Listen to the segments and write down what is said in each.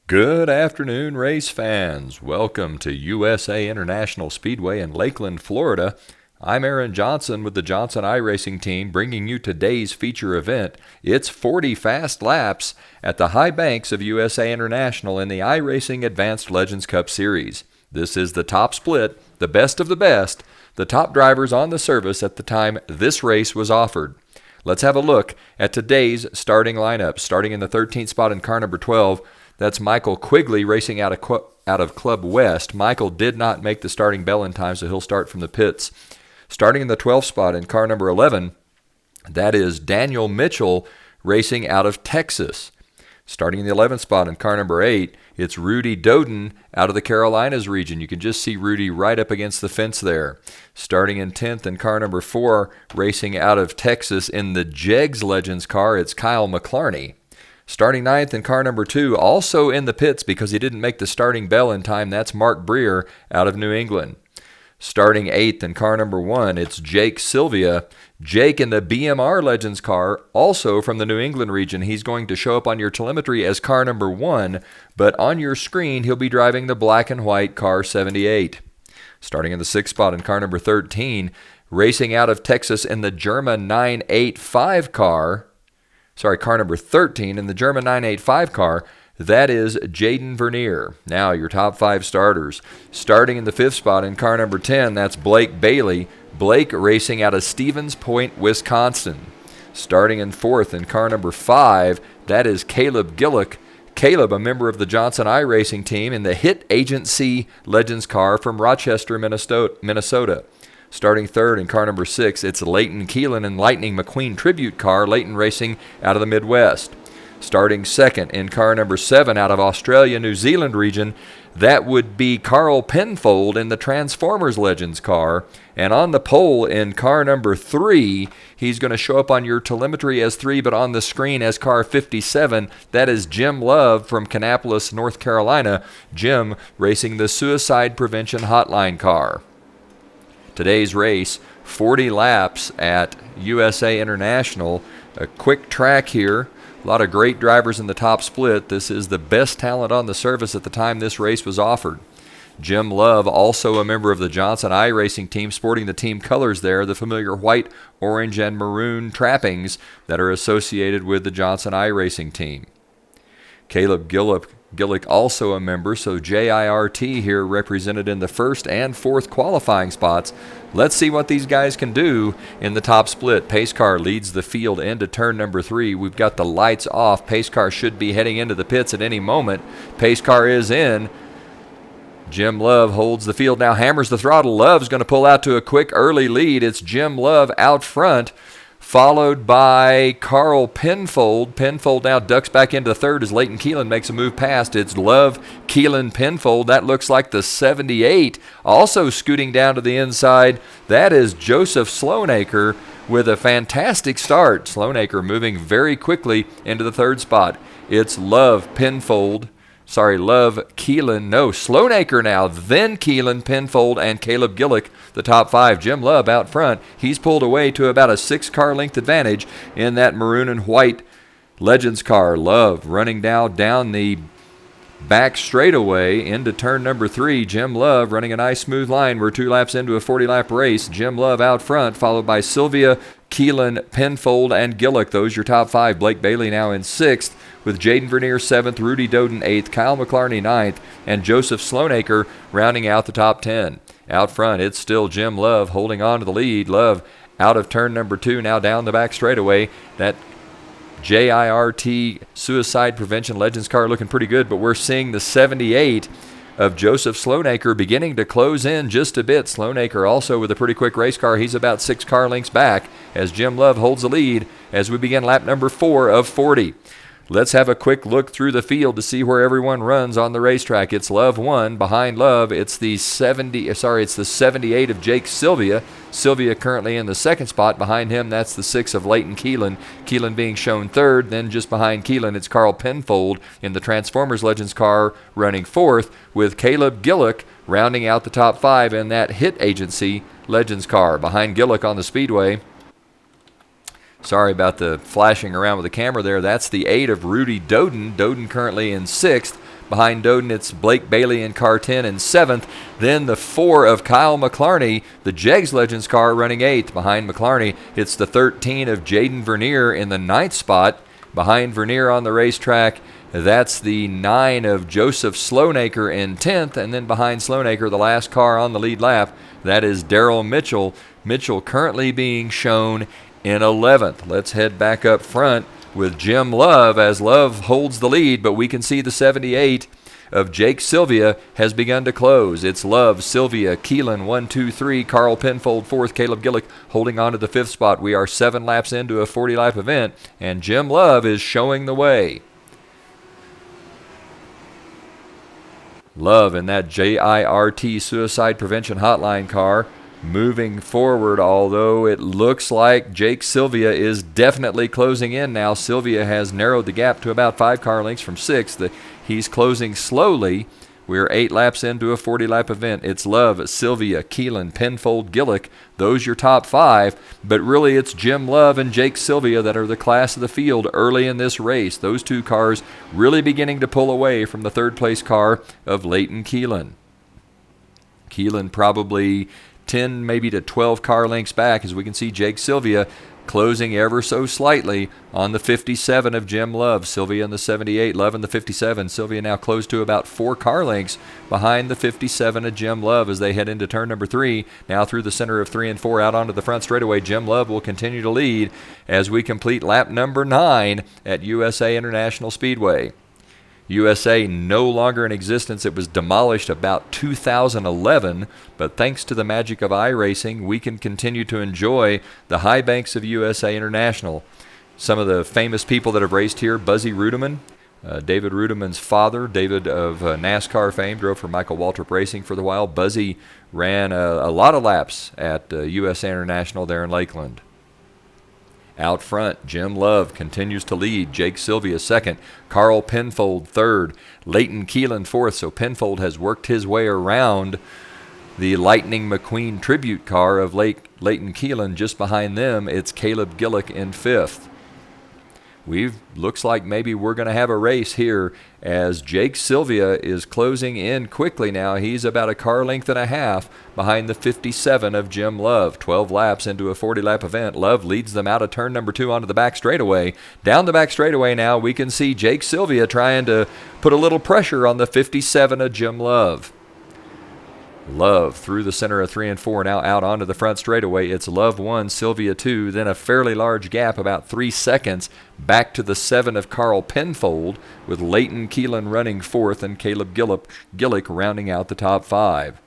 Good afternoon, race fans. Welcome to USA International Speedway in Lakeland, Florida. I'm Aaron Johnson with the Johnson-iRacing team bringing you today's feature event. It's 40 fast laps at the high banks of USA International in the iRacing Advanced Legends Cup Series. This is the top split, the best of the best, the top drivers on the service at the time this race was offered. Let's have a look at today's starting lineup. Starting in the 13th spot in car number 12, that's Michael Quigley racing out of Club West. Michael did not make the starting bell in time, so he'll start from the pits. Starting in the 12th spot in car number 11, that is Daniel Mitchell racing out of Texas. Starting in the 11th spot in car number 8, it's Rudy Doden out of the Carolinas region. You can just see Rudy right up against the fence there. Starting in 10th in car number 4, racing out of Texas in the Jegs Legends car, it's Kyle McClarney. Starting 9th in car number 2, also in the pits because he didn't make the starting bell in time, that's Mark Breer out of New England. Starting 8th in car number 1, it's Jake Sylvia. Jake in the BMR Legends car, also from the New England region. He's going to show up on your telemetry as car number 1, but on your screen he'll be driving the black and white car 78. Starting in the 6th spot in car number 13, racing out of Texas in the German 985 car, car number 13 in the German 985 car, that is Jaden Vernier. Now your top 5 starters. Starting in the 5th spot in car number 10, that's Blake Bailey. Blake racing out of Stevens Point, Wisconsin. Starting in 4th in car number 5, that is Caleb Gillick. Caleb, a member of the Johnson-iRacing team in the Hit Agency Legends car from Rochester, Minnesota. Starting 3rd in car number 6, it's Leighton Keelan and Lightning McQueen Tribute car, Leighton racing out of the Midwest. Starting 2nd in car number 7 out of Australia, New Zealand region, that would be Carl Penfold in the Transformers Legends car. And on the pole in car number 3, he's going to show up on your telemetry as 3, but on the screen as car 57. That is Jim Love from Kannapolis, North Carolina. Jim racing the Suicide Prevention Hotline car. Today's race, 40 laps at USA International. A quick track here. A lot of great drivers in the top split. This is the best talent on the service at the time this race was offered. Jim Love, also a member of the Johnson-iRacing team, sporting the team colors there, the familiar white, orange, and maroon trappings that are associated with the Johnson-iRacing team. Caleb Gillick also a member, so JIRT here represented in the 1st and 4th qualifying spots. Let's see what these guys can do in the top split. Pace car leads the field into turn number 3. We've got the lights off. Pace car should be heading into the pits at any moment. Pace car is in. Jim Love holds the field now, hammers the throttle. Love's going to pull out to a quick early lead. It's Jim Love out front, followed by Carl Penfold. Penfold now ducks back into 3rd as Leighton Keelan makes a move past. It's Love, Keelan, Penfold. That looks like the 78. Also scooting down to the inside, that is Joseph Sloanacre with a fantastic start. Sloanacre moving very quickly into the 3rd spot. It's Love, Keelan, Sloanacre now, then Keelan, Penfold, and Caleb Gillick, the top 5. Jim Love out front. He's pulled away to about a 6-car length advantage in that maroon and white Legends car. Love running now down the back straightaway into turn number 3. Jim Love running a nice smooth line. We're 2 laps into a 40-lap race. Jim Love out front, followed by Sylvia, Keelan, Penfold, and Gillick. Those your top 5. Blake Bailey now in 6th, with Jaden Vernier 7th, Rudy Doden 8th, Kyle McClarney 9th, and Joseph Sloanacre rounding out the top 10. Out front, it's still Jim Love holding on to the lead. Love out of turn number 2, now down the back straightaway. That JIRT Suicide Prevention Legends car looking pretty good, but we're seeing the 78 of Joseph Sloanacre beginning to close in just a bit. Sloanacre also with a pretty quick race car. He's about 6 car lengths back as Jim Love holds the lead as we begin lap number 4 of 40. Let's have a quick look through the field to see where everyone runs on the racetrack. It's Love 1. Behind Love, it's the 78 of Jake Sylvia. Sylvia currently in the 2nd spot. Behind him, that's the 6 of Leighton Keelan. Keelan being shown 3rd. Then just behind Keelan, it's Carl Penfold in the Transformers Legends car running 4th, with Caleb Gillick rounding out the top 5 in that Hit Agency Legends car. Behind Gillick on the Speedway, sorry about the flashing around with the camera there, that's the 8 of Rudy Doden. Doden currently in 6th. Behind Doden, it's Blake Bailey in car 10 in 7th. Then the 4 of Kyle McLarney, the Jegs Legends car, running 8th. Behind McLarney, it's the 13 of Jaden Vernier in the 9th spot. Behind Vernier on the racetrack, that's the 9 of Joseph Sloanaker in 10th. And then behind Sloanaker, the last car on the lead lap, that is Daryl Mitchell. Mitchell currently being shown in 11th. Let's head back up front with Jim Love as Love holds the lead, but we can see the 78 of Jake Sylvia has begun to close. It's Love, Sylvia, Keelan, 1, 2, 3, Carl Penfold, 4th, Caleb Gillick holding on to the 5th spot. We are 7 laps into a 40-lap event, and Jim Love is showing the way. Love in that JIRT Suicide Prevention Hotline car moving forward, although it looks like Jake Sylvia is definitely closing in now. Sylvia has narrowed the gap to about 5 car lengths from 6th. He's closing slowly. We're 8 laps into a 40-lap event. It's Love, Sylvia, Keelan, Penfold, Gillick. Those your top 5. But really it's Jim Love and Jake Sylvia that are the class of the field early in this race. Those 2 cars really beginning to pull away from the 3rd place car of Leighton Keelan. Keelan probably 10 maybe to 12 car lengths back, as we can see Jake Sylvia closing ever so slightly on the 57 of Jim Love. Sylvia in the 78, Love in the 57. Sylvia now close to about 4 car lengths behind the 57 of Jim Love as they head into turn number 3. Now through the center of 3 and 4 out onto the front straightaway. Jim Love will continue to lead as we complete lap number 9 at USA International Speedway. USA no longer in existence. It was demolished about 2011, but thanks to the magic of iRacing, we can continue to enjoy the high banks of USA International. Some of the famous people that have raced here: Buzzy Rudeman, David Rudeman's father. David of NASCAR fame, drove for Michael Waltrip Racing for the while. Buzzy ran a lot of laps at USA International there in Lakeland. Out front, Jim Love continues to lead. Jake Sylvia 2nd. Carl Penfold 3rd. Leighton Keelan 4th. So Penfold has worked his way around the Lightning McQueen tribute car of Leighton Keelan. Just behind them, it's Caleb Gillick in 5th. Looks like maybe we're going to have a race here as Jake Sylvia is closing in quickly now. He's about a car length and a half behind the 57 of Jim Love. 12 laps into a 40-lap event. Love leads them out of turn number 2 onto the back straightaway. Down the back straightaway now, we can see Jake Sylvia trying to put a little pressure on the 57 of Jim Love. Love through the center of 3 and 4, now out onto the front straightaway. It's Love 1, Sylvia 2, then a fairly large gap, about 3 seconds, back to the 7 of Carl Penfold, with Leighton Keelan running 4th and Caleb Gillick rounding out the top 5.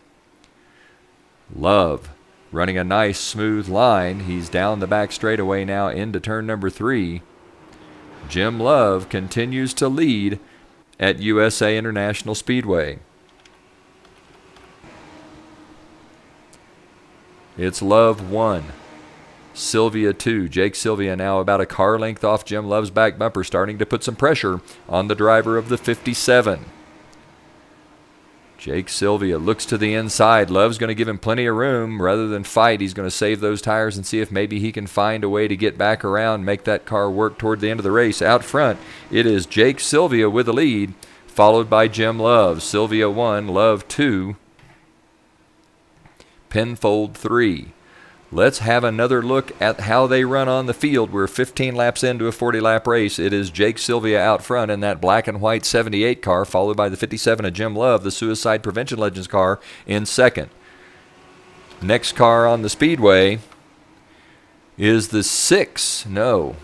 Love running a nice smooth line. He's down the back straightaway now into turn number 3. Jim Love continues to lead at USA International Speedway. It's Love 1, Sylvia 2. Jake Sylvia now about a car length off Jim Love's back bumper, starting to put some pressure on the driver of the 57. Jake Sylvia looks to the inside. Love's going to give him plenty of room. Rather than fight, he's going to save those tires and see if maybe he can find a way to get back around, make that car work toward the end of the race. Out front, it is Jake Sylvia with the lead, followed by Jim Love. Sylvia 1, Love 2. Penfold 3. Let's have another look at how they run on the field. We're 15 laps into a 40-lap race. It is Jake Sylvia out front in that black and white 78 car, followed by the 57 of Jim Love, the Suicide Prevention Legends car, in 2nd. Next car on the speedway is the 6. No.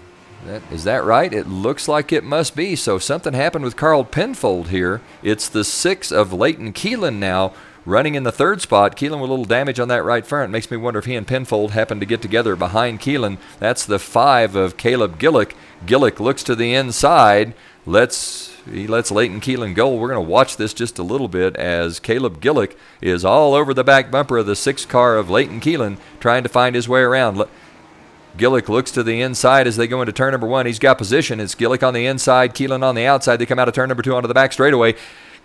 Is that right? It looks like it must be. So something happened with Carl Penfold here. It's the 6 of Leighton Keelan now, running in the 3rd spot. Keelan with a little damage on that right front. Makes me wonder if he and Penfold happen to get together behind Keelan. That's the 5 of Caleb Gillick. Gillick looks to the inside. He lets Leighton Keelan go. We're going to watch this just a little bit as Caleb Gillick is all over the back bumper of the 6 car of Leighton Keelan, trying to find his way around. Gillick looks to the inside as they go into turn number 1. He's got position. It's Gillick on the inside, Keelan on the outside. They come out of turn number 2 onto the back straightaway.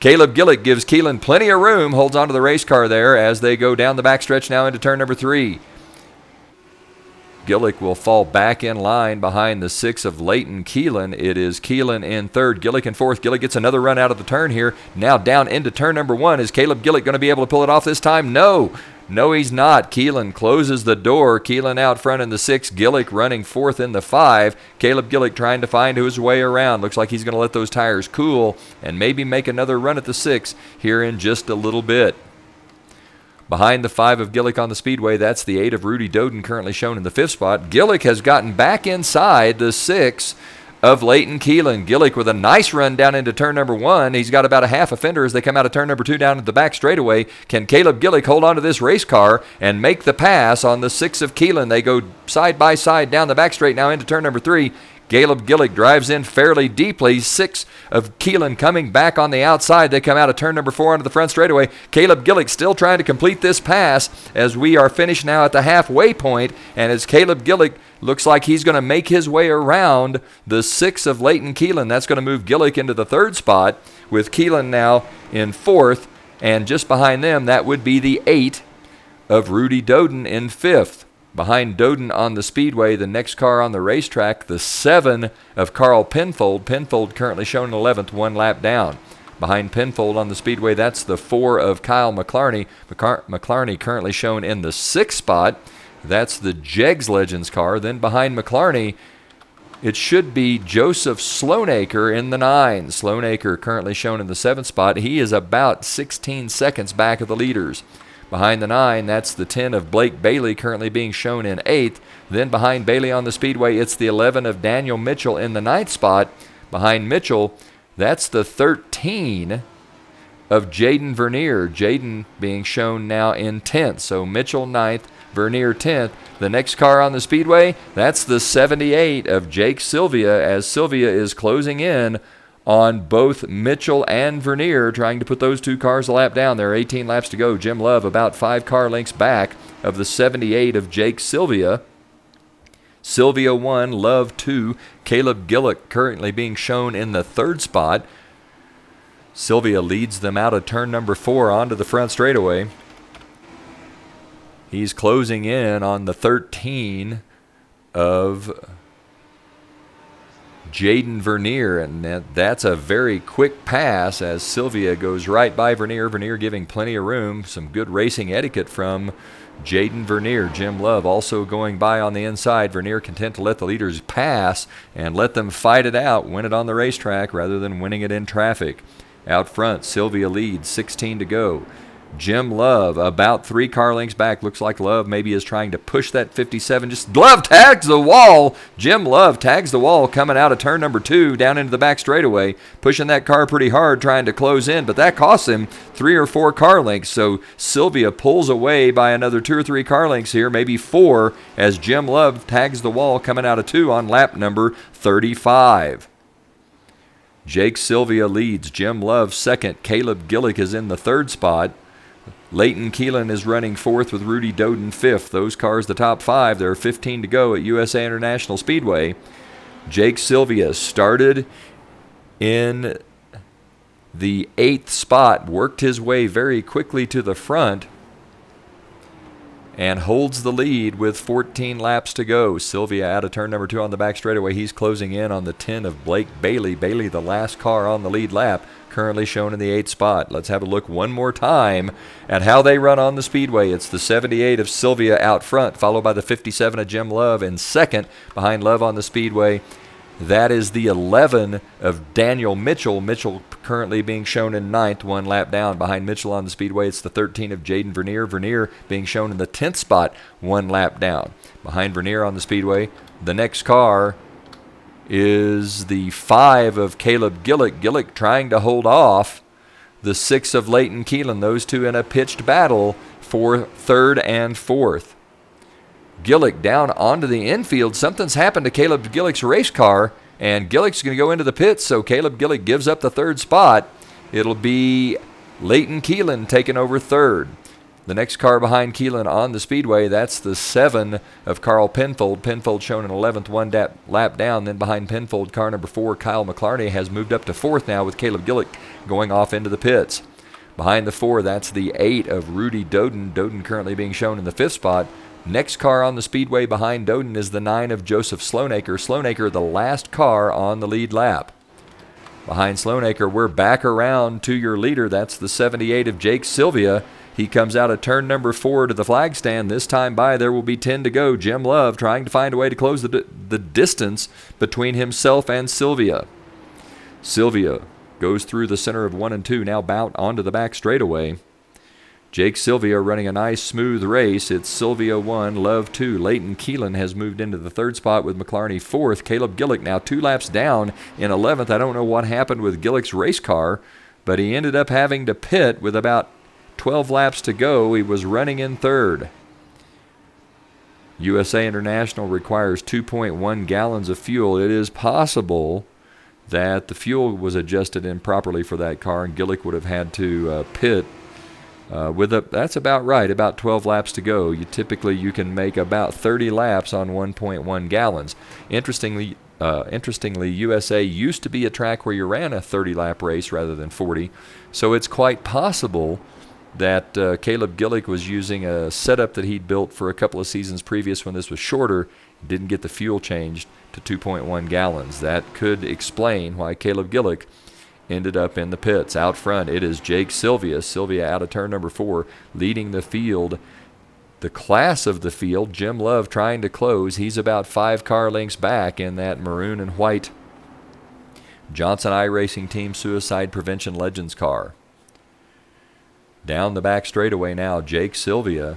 Caleb Gillick gives Keelan plenty of room, holds onto the race car there as they go down the backstretch now into turn number 3. Gillick will fall back in line behind the 6 of Leighton Keelan. It is Keelan in third, Gillick in fourth. Gillick gets another run out of the turn here. Now down into turn number 1. Is Caleb Gillick going to be able to pull it off this time? No. No, he's not. Keelan closes the door. Keelan out front in the 6. Gillick running fourth in the 5. Caleb Gillick trying to find his way around. Looks like he's going to let those tires cool and maybe make another run at the 6 here in just a little bit. Behind the 5 of Gillick on the Speedway, that's the 8 of Rudy Doden, currently shown in the 5th spot. Gillick has gotten back inside the 6 of Leighton Keelan. Gillick with a nice run down into turn number 1. He's got about a half a fender as they come out of turn number 2 down at the back straightaway. Can Caleb Gillick hold on to this race car and make the pass on the 6 of Keelan? They go side by side down the back straight now into turn number 3. Caleb Gillick drives in fairly deeply. 6 of Keelan coming back on the outside. They come out of turn number 4 onto the front straightaway. Caleb Gillick still trying to complete this pass as we are finished now at the halfway point. And as Caleb Gillick looks like he's going to make his way around the 6 of Leighton Keelan. That's going to move Gillick into the 3rd spot with Keelan now in 4th. And just behind them, that would be the 8 of Rudy Doden in 5th. Behind Doden on the Speedway, the next car on the racetrack, the 7 of Carl Penfold. Penfold currently shown in 11th, 1 lap down. Behind Penfold on the Speedway, that's the 4 of Kyle McLarney. McLarney currently shown in the 6th spot. That's the Jegs Legends car. Then behind McLarney, it should be Joseph Sloanacre in the 9. Sloanacre currently shown in the 7th spot. He is about 16 seconds back of the leaders. Behind the 9, that's the 10 of Blake Bailey, currently being shown in 8th. Then behind Bailey on the Speedway, it's the 11 of Daniel Mitchell in the 9th spot. Behind Mitchell, that's the 13 of Jaden Vernier. Jaden being shown now in 10th. So Mitchell 9th, Vernier 10th. The next car on the Speedway, that's the 78 of Jake Sylvia, as Sylvia is closing in on both Mitchell and Vernier, trying to put those 2 cars a lap down. There are 18 laps to go. Jim Love about 5 car lengths back of the 78 of Jake Sylvia. Sylvia 1, Love 2. Caleb Gillick currently being shown in the 3rd spot. Sylvia leads them out of turn number 4 onto the front straightaway. He's closing in on the 13 of Jaden Vernier, and that's a very quick pass as Sylvia goes right by Vernier. Vernier giving plenty of room. Some good racing etiquette from Jaden Vernier. Jim Love also going by on the inside. Vernier content to let the leaders pass and let them fight it out, win it on the racetrack rather than winning it in traffic. Out front, Sylvia leads, 16 to go. Jim Love about 3 car lengths back. Looks like Love maybe is trying to push that 57. Just Love tags the wall. Jim Love tags the wall coming out of turn number 2 down into the back straightaway. Pushing that car pretty hard trying to close in, but that costs him 3 or 4 car lengths. So Sylvia pulls away by another 2 or 3 car lengths here, maybe 4, as Jim Love tags the wall coming out of 2 on lap number 35. Jake Sylvia leads. Jim Love 2nd. Caleb Gillick is in the 3rd spot. Leighton Keelan is running 4th with Rudy Doden 5th. Those cars, the top 5. There are 15 to go at USA International Speedway. Jake Sylvia started in the 8th spot, worked his way very quickly to the front, and holds the lead with 14 laps to go. Sylvia out of turn number 2 on the back straightaway. He's closing in on the 10 of Blake Bailey. Bailey, the last car on the lead lap, currently shown in the 8th spot. Let's have a look one more time at how they run on the Speedway. It's the 78 of Sylvia out front, followed by the 57 of Jim Love in 2nd. Behind Love on the Speedway, that is the 11 of Daniel Mitchell. Mitchell currently being shown in 9th, 1 lap down. Behind Mitchell on the Speedway, it's the 13 of Jaden Vernier. Vernier being shown in the 10th spot, 1 lap down. Behind Vernier on the Speedway, the next car is the 5 of Caleb Gillick. Gillick trying to hold off the 6 of Leighton Keelan. Those two in a pitched battle for 3rd and 4th. Gillick down onto the infield. Something's happened to Caleb Gillick's race car, and Gillick's going to go into the pits, so Caleb Gillick gives up the 3rd spot. It'll be Leighton Keelan taking over 3rd. The next car behind Keelan on the Speedway, that's the 7 of Carl Penfold. Penfold shown in 11th, 1 lap down. Then behind Penfold, car number 4, Kyle McLarney, has moved up to 4th now with Caleb Gillick going off into the pits. Behind the 4, that's the 8 of Rudy Doden. Doden currently being shown in the 5th spot. Next car on the speedway behind Doden is the 9 of Joseph Sloanaker. Sloanaker, the last car on the lead lap. Behind Sloanaker, we're back around to your leader. That's the 78 of Jake Sylvia. He comes out of turn number 4 to the flag stand. This time by, there will be 10 to go. Jim Love trying to find a way to close the distance between himself and Sylvia. Sylvia goes through the center of 1 and 2, now bout onto the back straightaway. Jake Sylvia running a nice smooth race. It's Sylvia 1, Love 2. Leighton Keelan has moved into the 3rd spot with McLarney 4th. Caleb Gillick now 2 laps down in 11th. I don't know what happened with Gillick's race car, but he ended up having to pit with about 12 laps to go. He was running in 3rd. USA International requires 2.1 gallons of fuel. It is possible that the fuel was adjusted improperly for that car, and Gillick would have had to pit. That's about right, about 12 laps to go. Typically you can make about 30 laps on 1.1 gallons. Interestingly, USA used to be a track where you ran a 30-lap race rather than 40, so it's quite possible that Caleb Gillick was using a setup that he'd built for a couple of seasons previous when this was shorter, didn't get the fuel changed to 2.1 gallons. That could explain why Caleb Gillick ended up in the pits. Out front, it is Jake Sylvia. Sylvia out of turn number 4, leading the field. The class of the field, Jim Love trying to close. He's about 5 car lengths back in that maroon and white Johnson iRacing Team Suicide Prevention Legends car. Down the back straightaway now, Jake Sylvia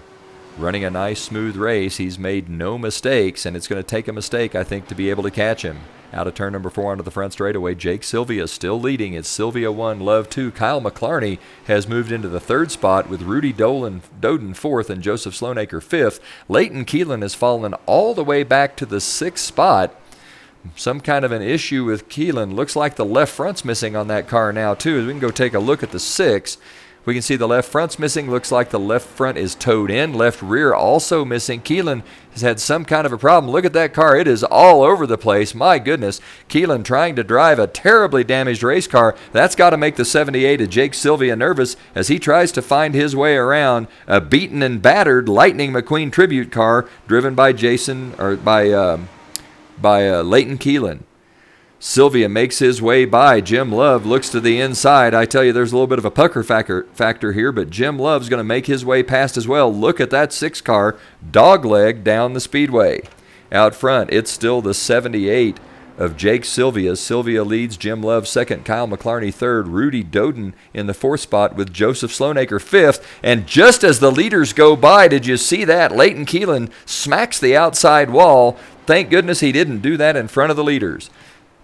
running a nice smooth race. He's made no mistakes, and it's going to take a mistake, I think, to be able to catch him. Out of turn number 4 onto the front straightaway, Jake Sylvia still leading. It's Sylvia 1, Love 2. Kyle McLarney has moved into the 3rd spot with Rudy Doden 4th and Joseph Sloanaker 5th. Leighton Keelan has fallen all the way back to the 6th spot. Some kind of an issue with Keelan. Looks like the left front's missing on that car now, too. As we can go take a look at the 6. We can see the left front's missing. Looks like the left front is towed in. Left rear also missing. Keelan has had some kind of a problem. Look at that car. It is all over the place. My goodness. Keelan trying to drive a terribly damaged race car. That's got to make the 78 of Jake Sylvia nervous as he tries to find his way around a beaten and battered Lightning McQueen tribute car driven by Leighton Keelan. Sylvia makes his way by. Jim Love looks to the inside. I tell you, there's a little bit of a pucker factor here, but Jim Love's going to make his way past as well. Look at that 6 car dogleg down the speedway. Out front, it's still the 78 of Jake Sylvia. Sylvia leads, Jim Love 2nd, Kyle McLarney 3rd, Rudy Doden in the 4th spot with Joseph Sloanaker 5th. And just as the leaders go by, did you see that? Leighton Keelan smacks the outside wall. Thank goodness he didn't do that in front of the leaders.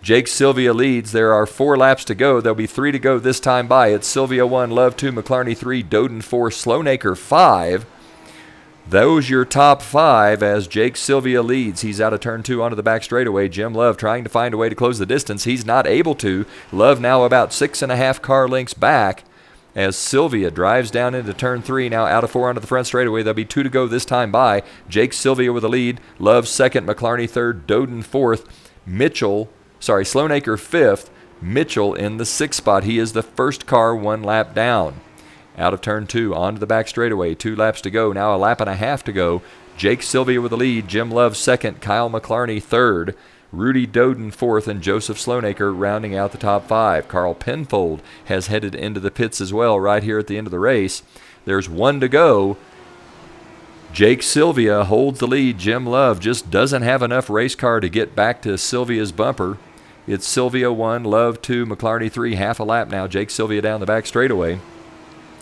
Jake Sylvia leads. There are 4 laps to go. There'll be 3 to go this time by. It's Sylvia 1, Love 2, McLarney 3, Doden 4, Sloanaker 5. Those your top 5 as Jake Sylvia leads. He's out of turn 2 onto the back straightaway. Jim Love trying to find a way to close the distance. He's not able to. Love now about 6.5 car lengths back as Sylvia drives down into turn 3. Now out of 4 onto the front straightaway. There'll be 2 to go this time by. Jake Sylvia with the lead. Love 2nd, McLarney 3rd, Doden 4th, Sloanaker 5th, Mitchell in the 6th spot. He is the first car 1 lap down. Out of turn 2, onto the back straightaway. 2 laps to go, now a lap and a half to go. Jake Sylvia with the lead, Jim Love 2nd, Kyle McLarney 3rd, Rudy Doden 4th, and Joseph Sloanaker rounding out the top 5. Carl Penfold has headed into the pits as well right here at the end of the race. There's 1 to go. Jake Sylvia holds the lead. Jim Love just doesn't have enough race car to get back to Sylvia's bumper. It's Sylvia 1, Love 2, McLarney 3, half a lap now. Jake Sylvia down the back straightaway.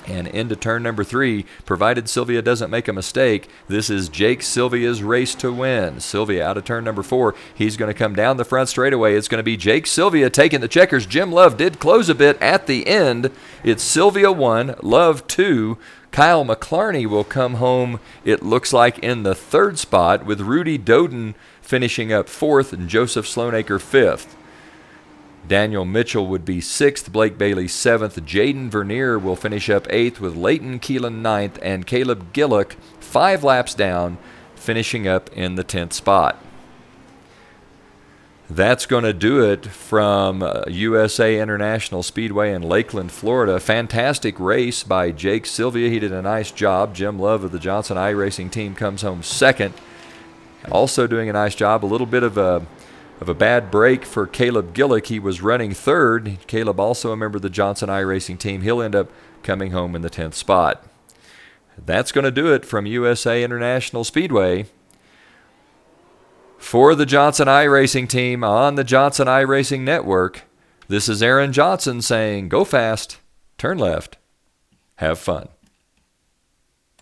And into turn number 3, provided Sylvia doesn't make a mistake, this is Jake Sylvia's race to win. Sylvia out of turn number 4. He's going to come down the front straightaway. It's going to be Jake Sylvia taking the checkers. Jim Love did close a bit at the end. It's Sylvia 1, Love 2. Kyle McLarney will come home, it looks like, in the 3rd spot, with Rudy Doden finishing up 4th and Joseph Sloanaker 5th. Daniel Mitchell would be 6th, Blake Bailey 7th, Jaden Vernier will finish up 8th with Leighton Keelan 9th, and Caleb Gillick 5 laps down, finishing up in the 10th spot. That's going to do it from USA International Speedway in Lakeland, Florida. Fantastic race by Jake Sylvia. He did a nice job. Jim Love of the Johnson iRacing team comes home second. Also doing a nice job. A little bit of a bad break for Caleb Gillick. He was running third. Caleb, also a member of the Johnson iRacing team. He'll end up coming home in the 10th spot. That's going to do it from USA International Speedway. For the Johnson iRacing team on the Johnson iRacing Network, this is Aaron Johnson saying, go fast, turn left, have fun.